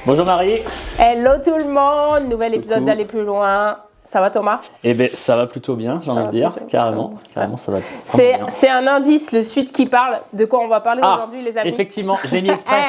Bonjour Marie. Hello tout le monde, nouvel épisode d'Aller plus loin. Ça va Thomas? Eh bien ça va plutôt bien, j'ai envie de dire, carrément ça va bien. C'est un indice, le suite qui parle, de quoi on va parler aujourd'hui les amis. Effectivement, je l'ai mis exprès.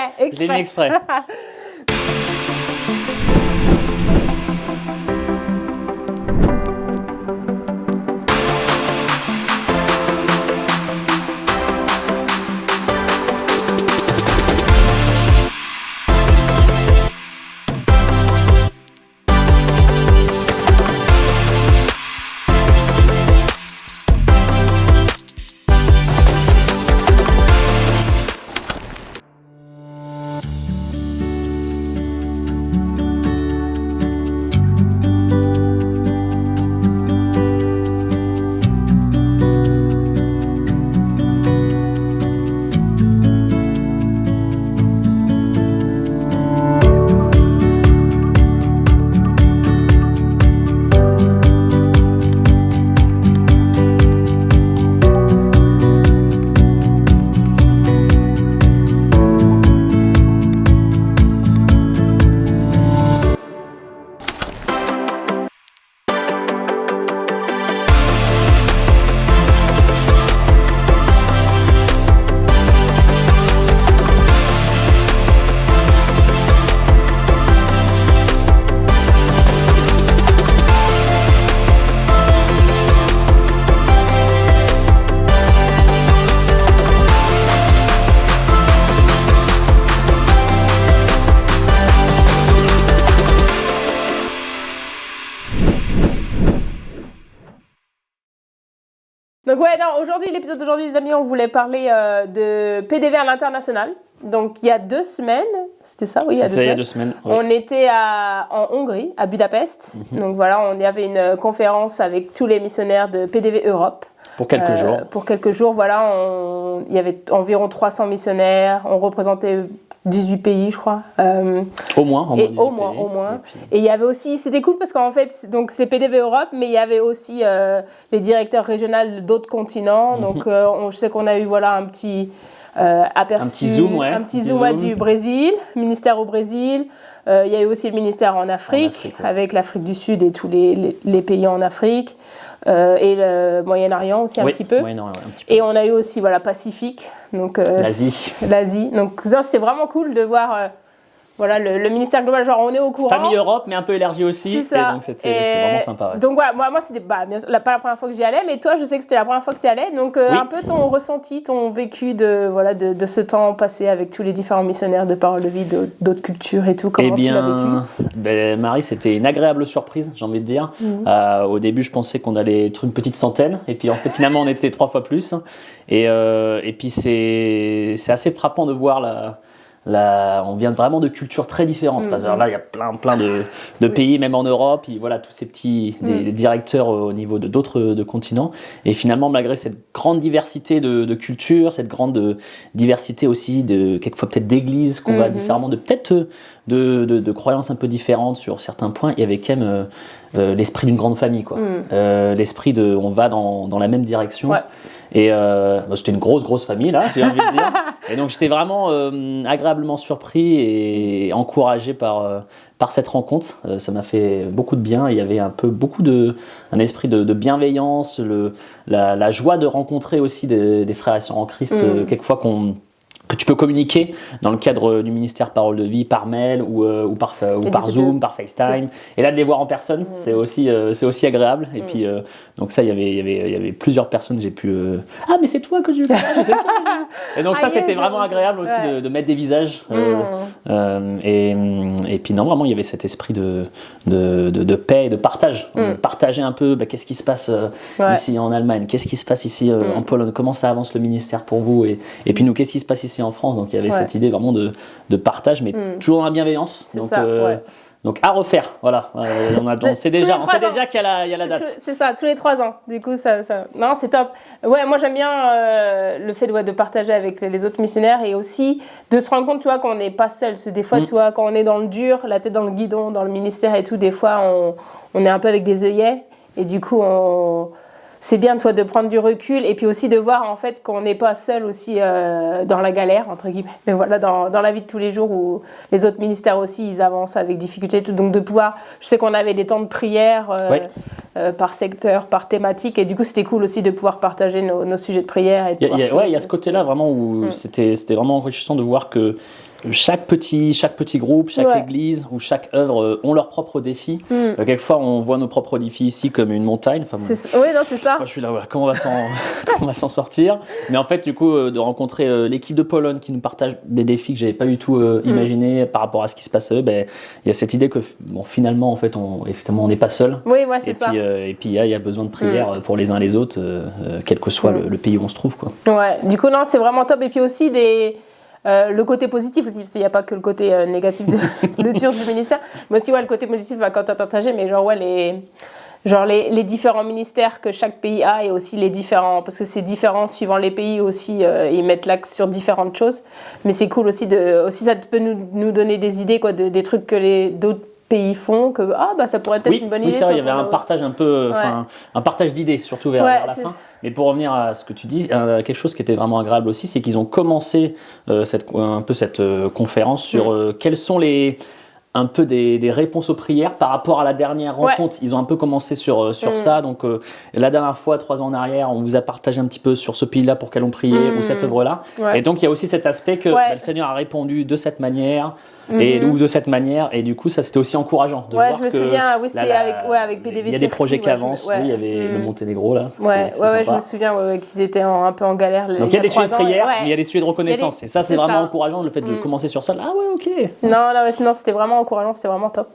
Donc l'épisode d'aujourd'hui les amis, on voulait parler de PDV à l'international. Donc il y a 2 semaines, c'était ça? Oui, il y a 2 semaines. Oui. On était en Hongrie, à Budapest. Donc voilà, on y avait une conférence avec tous les missionnaires de PDV Europe. Pour quelques jours. Pour quelques jours, voilà, il y avait environ 300 missionnaires. On représentait 18 pays, je crois. Au moins. Et il y avait aussi, c'était cool parce qu'en fait, donc c'est PDV Europe, mais il y avait aussi les directeurs régionaux d'autres continents. Donc je sais qu'on a eu un petit aperçu, un petit zoom du Brésil, ministère au Brésil. Il y a eu aussi le ministère en Afrique avec l'Afrique du Sud et tous les pays en Afrique. Et le Moyen-Orient aussi un petit peu. Et on a eu aussi Pacifique, donc l'Asie. Donc c'est vraiment cool de voir le ministère global, genre on est au courant. Famille Europe, mais un peu élargie aussi. C'est ça. Et donc c'était vraiment sympa. Ouais. Donc moi c'était pas la première fois que j'y allais, mais toi je sais que c'était la première fois que tu y allais. Donc un peu ton ressenti, ton vécu de ce temps passé avec tous les différents missionnaires de Parole de Vie, d'autres cultures et tout. Comment tu l'as vécu? Marie, c'était une agréable surprise, j'ai envie de dire. Au début, je pensais qu'on allait être une petite centaine, et puis en fait finalement on était 3 fois plus. Et puis c'est assez frappant de voir on vient vraiment de cultures très différentes. Là, il y a plein de pays, même en Europe. Et voilà, tous ces petits des directeurs au niveau de d'autres continents. Et finalement, malgré cette grande diversité de cultures, cette grande diversité aussi quelquefois peut-être d'églises qu'on va différemment, de croyances un peu différentes sur certains points, il y avait quand même l'esprit d'une grande famille, quoi. L'esprit on va dans la même direction. Ouais. Et c'était une grosse famille là, j'ai envie de dire. Et donc j'étais vraiment agréablement surpris et encouragé par cette rencontre. Ça m'a fait beaucoup de bien. Il y avait un esprit de bienveillance, la joie de rencontrer aussi des frères et sœurs en Christ, quelquefois que tu peux communiquer dans le cadre du ministère Parole de Vie par mail ou par Zoom, par FaceTime. Et là, de les voir en personne, c'est aussi agréable. Et puis, donc ça, il y avait plusieurs personnes que j'ai pu... Ah, mais c'est toi que tu parles, c'est toi. Et donc ça, c'était vraiment agréable aussi de mettre des visages. Et puis non, vraiment, il y avait cet esprit de paix et de partage. Partager un peu qu'est-ce qui se passe ici en Allemagne, qu'est-ce qui se passe ici en Pologne, comment ça avance le ministère pour vous. Et puis nous, qu'est-ce qui se passe ici en France. Donc il y avait cette idée vraiment de partage, mais toujours dans la bienveillance. Donc à refaire, voilà. On sait déjà qu'il y a la date. C'est ça, tous les 3 ans. Du coup, non, c'est top. Ouais, moi j'aime bien le fait de partager avec les autres missionnaires et aussi de se rendre compte, tu vois, qu'on n'est pas seul. Parce que des fois, tu vois, quand on est dans le dur, la tête dans le guidon, dans le ministère et tout, des fois, on est un peu avec des œillets et du coup, c'est bien toi de prendre du recul et puis aussi de voir en fait qu'on n'est pas seul aussi dans la galère entre guillemets, mais voilà dans la vie de tous les jours où les autres ministères aussi ils avancent avec difficulté et tout, donc de pouvoir, je sais qu'on avait des temps de prière par secteur, par thématique, et du coup c'était cool aussi de pouvoir partager nos sujets de prière. Il y a ce côté-là vraiment où c'était vraiment enrichissant de voir que chaque petit groupe, chaque église ou chaque œuvre ont leurs propres défis. Quelquefois, on voit nos propres défis ici comme une montagne. Enfin, oui, non, c'est ça. Moi, je suis là, voilà, comment on va s'en sortir. Mais en fait, du coup, de rencontrer l'équipe de Pologne qui nous partage des défis que j'avais pas du tout imaginé par rapport à ce qui se passe à eux, il y a cette idée que finalement, en fait, on n'est pas seul. Oui, c'est ça. Et puis, il y a besoin de prière pour les uns les autres, quel que soit le pays où on se trouve, quoi. Ouais. Du coup, non, c'est vraiment top. Et puis aussi le côté positif aussi, parce qu'il n'y a pas que le côté négatif de clôture du ministère, mais aussi le côté positif quand tu as partagé, mais les différents ministères que chaque pays a, et aussi les différents, parce que c'est différent suivant les pays aussi, ils mettent l'axe sur différentes choses, mais c'est cool aussi ça peut nous donner des idées, quoi, des trucs que d'autres pays font, que ça pourrait être une bonne idée. Oui, c'est vrai, il y avait un partage un peu, un partage d'idées, surtout vers la fin. Mais pour revenir à ce que tu dis, quelque chose qui était vraiment agréable aussi, c'est qu'ils ont commencé cette conférence sur quelles sont un peu des réponses aux prières par rapport à la dernière rencontre. Ils ont un peu commencé sur ça. Donc, la dernière fois, 3 ans en arrière, on vous a partagé un petit peu sur ce pays-là pour lequel on priait ou cette œuvre-là. Et donc, il y a aussi cet aspect que le Seigneur a répondu de cette manière ou de cette manière. Et du coup, ça, c'était aussi encourageant de voir je me souviens, c'était avec PDV. Il y a des projets qui avancent. Oui, il y avait le Monténégro, là. Je me souviens qu'ils étaient un peu en galère. Donc, il y a des sujets de prière, mais il y a des sujets de reconnaissance. Et ça, c'est vraiment encourageant, le fait de commencer sur ça. Ah ouais, ok. Non, c'était vraiment encourageant, c'était vraiment top.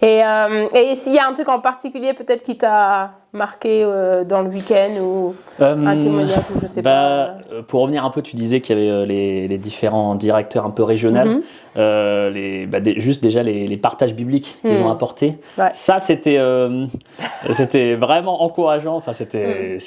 Et s'il y a un truc en particulier peut-être qui t'a marqué dans le week-end ou un témoignage ou je sais pas. Pour revenir un peu, tu disais qu'il y avait les différents directeurs un peu régionaux. Juste déjà les partages bibliques qu'ils ont apportés. Ça, c'était vraiment encourageant. Enfin, c'était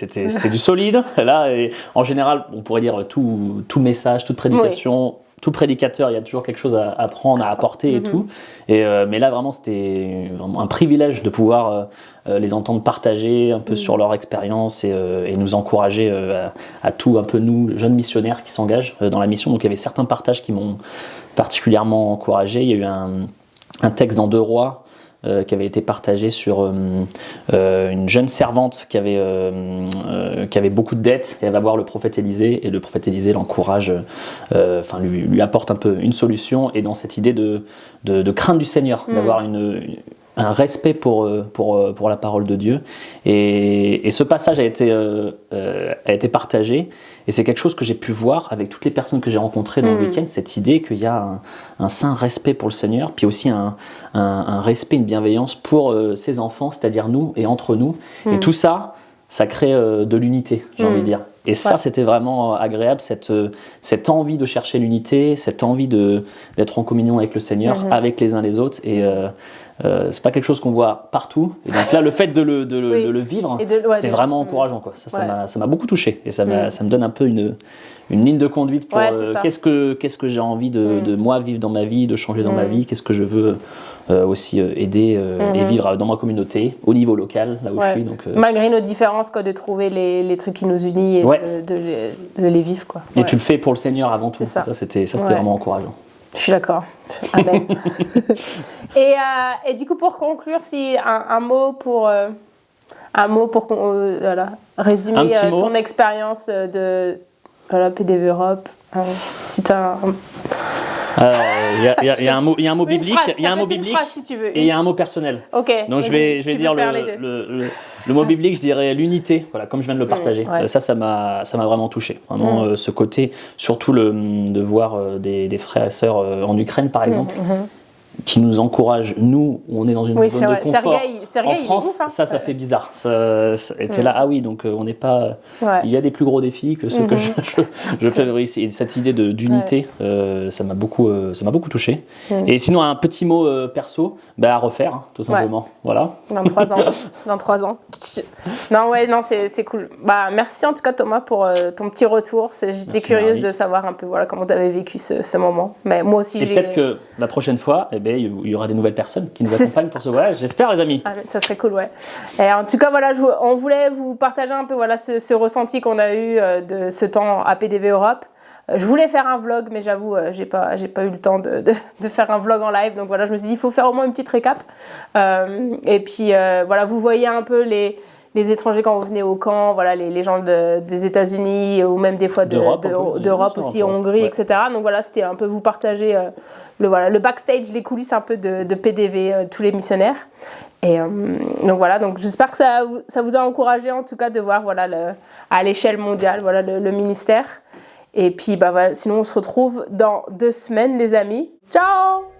du solide. Là, et en général, on pourrait dire tout message, toute prédication. Tout prédicateur, il y a toujours quelque chose à apprendre, à apporter et tout. Mais là, vraiment, c'était vraiment un privilège de pouvoir les entendre partager un peu sur leur expérience et nous encourager à tout, un peu nous, jeunes missionnaires qui s'engagent dans la mission. Donc, il y avait certains partages qui m'ont particulièrement encouragé. Il y a eu un texte dans 2 Rois qui avait été partagé sur une jeune servante qui avait beaucoup de dettes. Elle va voir le prophète Élisée et le prophète Élisée l'encourage, lui apporte un peu une solution, et dans cette idée de crainte du Seigneur, d'avoir un respect pour la parole de Dieu. Et ce passage a été partagé, et c'est quelque chose que j'ai pu voir avec toutes les personnes que j'ai rencontrées dans le week-end, cette idée qu'il y a un saint respect pour le Seigneur, puis aussi un respect, une bienveillance pour ses enfants, c'est-à-dire nous et entre nous. Et tout ça, ça crée de l'unité, j'ai envie de dire. Et ça, c'était vraiment agréable, cette envie de chercher l'unité, cette envie d'être en communion avec le Seigneur, avec les uns les autres. Et c'est pas quelque chose qu'on voit partout. Et donc là, le fait de le vivre, c'était vraiment encourageant, quoi. Ça m'a beaucoup touché. Et ça me donne un peu une ligne de conduite pour qu'est-ce que j'ai envie de moi vivre dans ma vie, de changer dans ma vie, qu'est-ce que je veux aussi aider et vivre dans ma communauté, au niveau local, là où je suis. Donc, malgré nos différences, quoi, de trouver les trucs qui nous unissent et de les vivre, quoi. Et tu le fais pour le Seigneur avant tout. Ça, c'était vraiment encourageant. Je suis d'accord. Amen. Et du coup, pour conclure, si un mot pour résumer ton expérience de PDV Europe, si tu as il y a un mot biblique, il y a un mot biblique et il y a un mot personnel. Ok. Donc je vais dire le mot biblique, je dirais l'unité. Voilà, comme je viens de le partager. Ça m'a vraiment touché. Vraiment ce côté, surtout de voir des frères et sœurs en Ukraine par exemple. Qui nous encourage, nous, on est dans une zone de confort. Sergueï, en France, ça fait bizarre. Ça était là, donc on n'est pas... Il y a des plus gros défis que ceux que je fais ici. Et cette idée d'unité, ça m'a beaucoup touché. Et sinon, un petit mot perso, à refaire, tout simplement. Voilà. Dans 3 ans. Non, c'est cool. Merci en tout cas, Thomas, pour ton petit retour. J'étais curieuse de savoir un peu comment tu avais vécu ce moment. Mais moi aussi, peut-être que la prochaine fois, ben, il y aura des nouvelles personnes qui nous accompagnent pour ce voyage. J'espère, les amis. Ah, ça serait cool, ouais. Et en tout cas, voilà, on voulait vous partager un peu voilà, ce ressenti qu'on a eu de ce temps à PDV Europe. Je voulais faire un vlog, mais j'avoue, j'ai pas eu le temps de faire un vlog en live. Donc voilà, je me suis dit, il faut faire au moins une petite récap. Et puis, voilà, vous voyez un peu les étrangers quand vous venez au camp, voilà, les gens des États-Unis ou même des fois d'Europe aussi, en Hongrie, etc. Donc voilà, c'était un peu vous partager le backstage, les coulisses un peu de PDV, tous les missionnaires. Et donc voilà, donc j'espère que ça vous a encouragé en tout cas de voir voilà, à l'échelle mondiale voilà, le ministère. Et puis, bah, voilà, sinon, on se retrouve dans 2 semaines, les amis. Ciao!